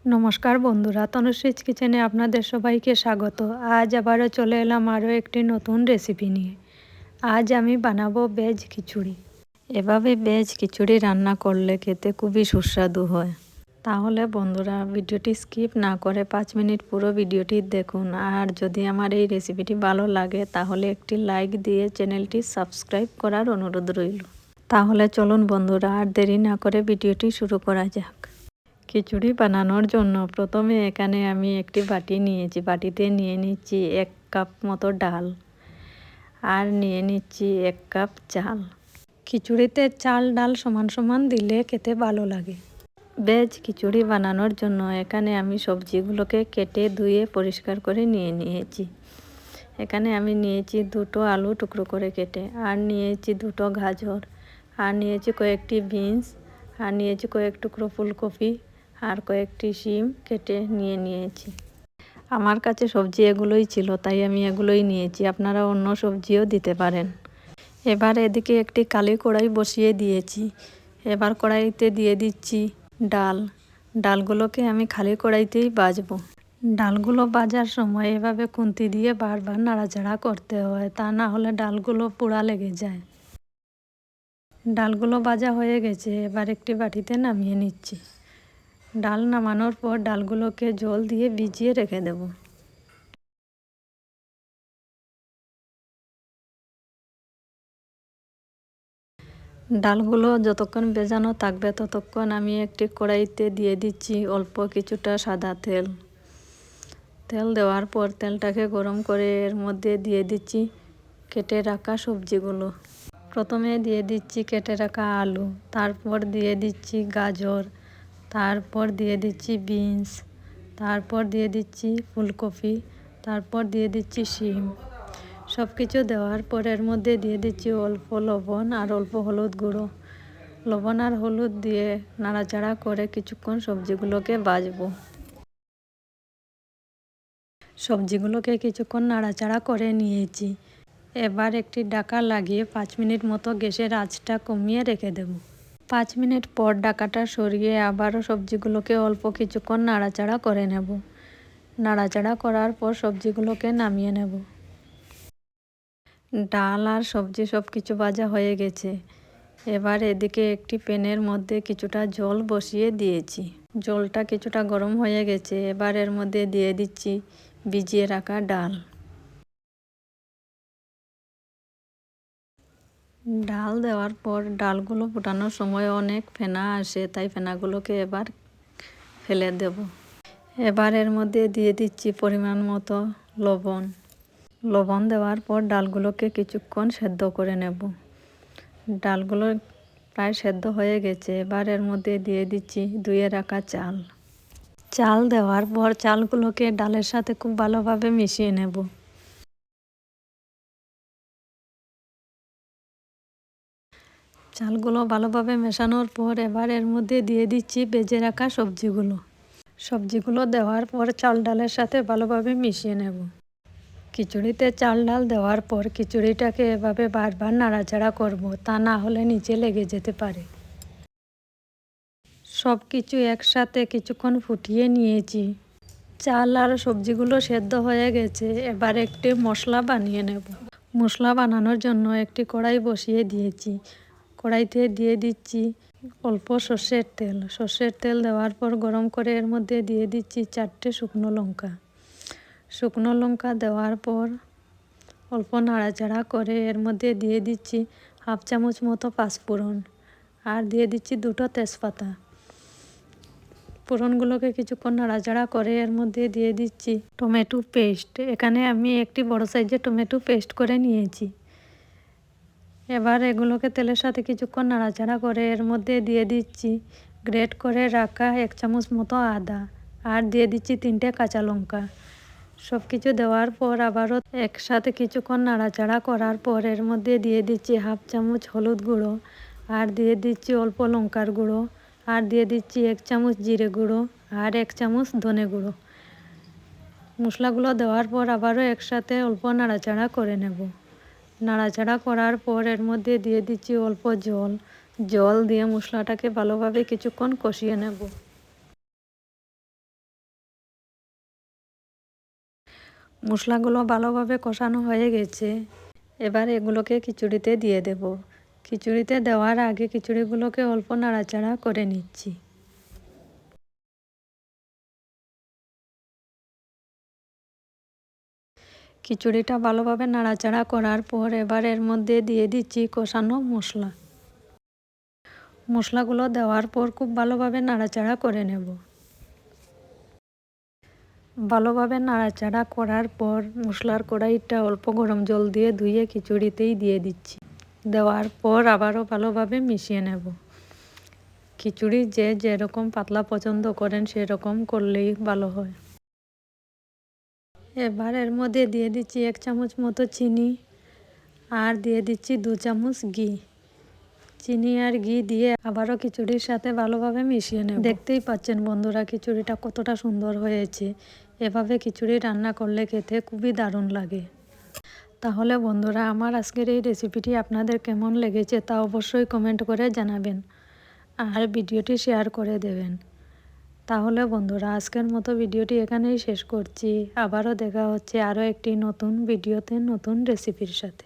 নমস্কার বন্ধুরা, তনুশ্রীজ কিচেনে আপনাদের সবাইকে স্বাগত। আজ আবারও চলে এলাম আরও একটি নতুন রেসিপি নিয়ে। আজ আমি বানাবো ভেজ খিচুড়ি। এভাবে ভেজ খিচুড়ি রান্না করলে খেতে খুবই সুস্বাদু হয়। তাহলে বন্ধুরা ভিডিওটি স্কিপ না করে 5 মিনিট পুরো ভিডিওটি দেখুন। আর যদি আমার এই রেসিপিটি ভালো লাগে তাহলে একটি লাইক দিয়ে চ্যানেলটি সাবস্ক্রাইব করার অনুরোধ রইল। তাহলে চলুন বন্ধুরা, আর দেরি না করে ভিডিওটি শুরু করা যাক। খিচুড়ি বানানোর জন্য প্রথমে এখানে আমি একটি বাটি নিয়েছি। বাটিতে নিয়ে নিচ্ছি 1 কাপ মতো ডাল, আর নিয়ে নিচ্ছি 1 কাপ চাল। খিচুড়িতে চাল ডাল সমান সমান দিলে খেতে ভালো লাগে। ভেজ খিচুড়ি বানানোর জন্য এখানে আমি সবজিগুলোকে কেটে ধুয়ে পরিষ্কার করে নিয়ে নিয়েছি। এখানে আমি নিয়েছি 2টো আলু টুকরো করে কেটে, আর নিয়েছি 2টো গাজর, আর নিয়েছি কয়েকটি বিনস, আর নিয়েছি কয়েক টুকরো ফুলকপি, আর কয়েকটি শিম কেটে নিয়েছি। আমার কাছে সবজি এগুলোই ছিল, তাই আমি এগুলোই নিয়েছি। আপনারা অন্য সবজিও দিতে পারেন। এবার এদিকে একটি কালি কড়াই বসিয়ে দিয়েছি। এবার কড়াইতে দিয়ে দিচ্ছি ডালগুলোকে আমি খালি কড়াইতেই ভাজবো। ডালগুলো ভাজার সময় এভাবে খুন্তি দিয়ে বারবার নাড়াচাড়া করতে হয়, তা না হলে ডালগুলো পোড়া লেগে যায়। ডালগুলো ভাজা হয়ে গেছে, এবার একটি বাটিতে নামিয়ে নিচ্ছি। ডাল নামানোর পর ডালগুলোকে জল দিয়ে ভিজিয়ে রেখে দেব। ডালগুলো যতক্ষণ ভেজানো থাকবে ততক্ষণ আমি একটি কড়াইতে দিয়ে দিচ্ছি অল্প কিছুটা সাদা তেল। তেল দেওয়ার পর তেলটাকে গরম করে এর মধ্যে দিয়ে দিচ্ছি কেটে রাখা সবজিগুলো। প্রথমে দিয়ে দিচ্ছি কেটে রাখা আলু, তারপর দিয়ে দিচ্ছি গাজর, তারপর দিয়ে দিচ্ছি বিনস, তারপর দিয়ে দিচ্ছি ফুলকপি, তারপর দিয়ে দিচ্ছি শিম। সব কিছু দেওয়ার পর এর মধ্যে দিয়ে দিচ্ছি অল্প লবণ আর অল্প হলুদ গুঁড়ো। লবণ আর হলুদ দিয়ে নাড়াচাড়া করে কিছুক্ষণ সবজিগুলোকে ভাজবো। সবজিগুলোকে কিছুক্ষণ নাড়াচাড়া করে নিয়েছি। এবার একটি ঢাকা লাগিয়ে 5 মিনিট মতো গ্যাসের আঁচটা কমিয়ে রেখে দেব। 5 মিনিট পর ঢাকাটা সরিয়ে আবারও সবজিগুলোকে অল্প কিছুক্ষণ নাড়াচাড়া করে নেব। নাড়াচাড়া করার পর সবজিগুলোকে নামিয়ে নেব। ডাল আর সবজি সব কিছু ভাজা হয়ে গেছে। এবার এদিকে একটি প্যানের মধ্যে কিছুটা জল বসিয়ে দিয়েছি। জলটা কিছুটা গরম হয়ে গেছে। এবার এর মধ্যে দিয়ে দিচ্ছি ভিজিয়ে রাখা ডাল। ডাল দেওয়ার পর ডালগুলো ফোটানোর সময় অনেক ফেনা আসে, তাই ফেনাগুলোকে এবার ফেলে দেব। এবার এর মধ্যে দিয়ে দিচ্ছি পরিমাণ মতো লবণ। লবণ দেওয়ার পর ডালগুলোকে কিছুক্ষণ সেদ্ধ করে নেব। ডালগুলো প্রায় সেদ্ধ হয়ে গেছে। এবার এর মধ্যে দিয়ে দিচ্ছি ধুয়ে রাখা চাল। চাল দেওয়ার পর চালগুলোকে ডালের সাথে খুব ভালোভাবে মিশিয়ে নেব। চালগুলো ভালোভাবে মেশানোর পর এবার এর মধ্যে দিয়ে দিচ্ছি ভেজে রাখা সবজিগুলো দেওয়ার পর চাল ডালের সাথে ভালোভাবে মিশিয়ে নেব। খিচুড়িতে চাল ডাল দেওয়ার পর খিচুড়িটাকে এভাবে বারবার নাড়াচাড়া করব, তা না হলে নিচে লেগে যেতে পারে। সব কিছু একসাথে কিছুক্ষণ ফুটিয়ে নিয়েছি। চাল আর সবজিগুলো সেদ্ধ হয়ে গেছে। এবার একটি মশলা বানিয়ে নেব। মশলা বানানোর জন্য একটি কড়াই বসিয়ে দিয়েছি। কড়াইতে দিয়ে দিচ্ছি অল্প সর্ষের তেল দেওয়ার পর গরম করে এর মধ্যে দিয়ে দিচ্ছি 4টে শুকনো লঙ্কা দেওয়ার পর অল্প নাড়াচাড়া করে এর মধ্যে দিয়ে দিচ্ছি 1/2 চামচ মতো পাঁচফোড়ন, আর দিয়ে দিচ্ছি 2টো তেজপাতা। ফোড়নগুলোকে কিছুক্ষণ নাড়াচাড়া করে এর মধ্যে দিয়ে দিচ্ছি টমেটো পেস্ট। এখানে আমি একটি বড় সাইজের টমেটো পেস্ট করে নিয়েছি। এবার এগুলোকে তেলের সাথে কিছুক্ষণ নাড়াচাড়া করে এর মধ্যে দিয়ে দিচ্ছি গ্রেট করে রাখা 1 চামচ মতো আদা, আর দিয়ে দিচ্ছি 3টে কাঁচা লঙ্কা। সব কিছু দেওয়ার পর আবারও একসাথে কিছুক্ষণ নাড়াচাড়া করার পর এর মধ্যে দিয়ে দিচ্ছি 1/2 চামচ হলুদ গুঁড়ো, আর দিয়ে দিচ্ছি অল্প লঙ্কার গুঁড়ো, আর দিয়ে দিচ্ছি 1 চামচ জিরে গুঁড়ো, আর 1 চামচ ধনে গুঁড়ো। মশলাগুলো দেওয়ার পর আবারও একসাথে অল্প নাড়াচাড়া করে নেব। নাড়াচাড়া করার পর এর মধ্যে দিয়ে দিচ্ছি অল্প জল দিয়ে মশলাটাকে ভালোভাবে কিছুক্ষণ কষিয়ে নেব। মশলাগুলো ভালোভাবে কষানো হয়ে গেছে। এবার এগুলোকে খিচুড়িতে দিয়ে দেব। খিচুড়িতে দেওয়ার আগে খিচুড়িগুলোকে অল্প নাড়াচাড়া করে নিচ্ছি। খিচুড়িটা ভালোভাবে নাড়াচাড়া করার পর এবার এর মধ্যে দিয়ে দিচ্ছি কষানো মশলা। মশলাগুলো দেওয়ার পর খুব ভালোভাবে নাড়াচাড়া করে নেব। ভালোভাবে নাড়াচাড়া করার পর মশলার কড়াইটা অল্প গরম জল দিয়ে ধুয়ে খিচুড়িতেই দিয়ে দিচ্ছি। দেওয়ার পর আবারও ভালোভাবে মিশিয়ে নেব। খিচুড়ি যে যেরকম পাতলা পছন্দ করেন সেরকম করলেই ভালো হয়। এবার এর মধ্যে দিয়ে দিচ্ছি 1 চামচ মতো চিনি আর দিয়ে দিচ্ছি 2 চামচ ঘি। চিনি আর ঘি দিয়ে আবারও খিচুড়ির সাথে ভালোভাবে মিশিয়ে নেব। দেখতেই পাচ্ছেন বন্ধুরা খিচুড়িটা কতটা সুন্দর হয়েছে। এভাবে খিচুড়ি রান্না করলে খেতে খুবই দারুণ লাগে। তাহলে বন্ধুরা আমার আজকের এই রেসিপিটি আপনাদের কেমন লেগেছে তা অবশ্যই কমেন্ট করে জানাবেন আর ভিডিওটি শেয়ার করে দেবেন। তাহলে বন্ধুরা আজকের মতো ভিডিওটি এখানেই শেষ করছি। আবারও দেখা হচ্ছে আরও একটি নতুন ভিডিওতে নতুন রেসিপির সাথে।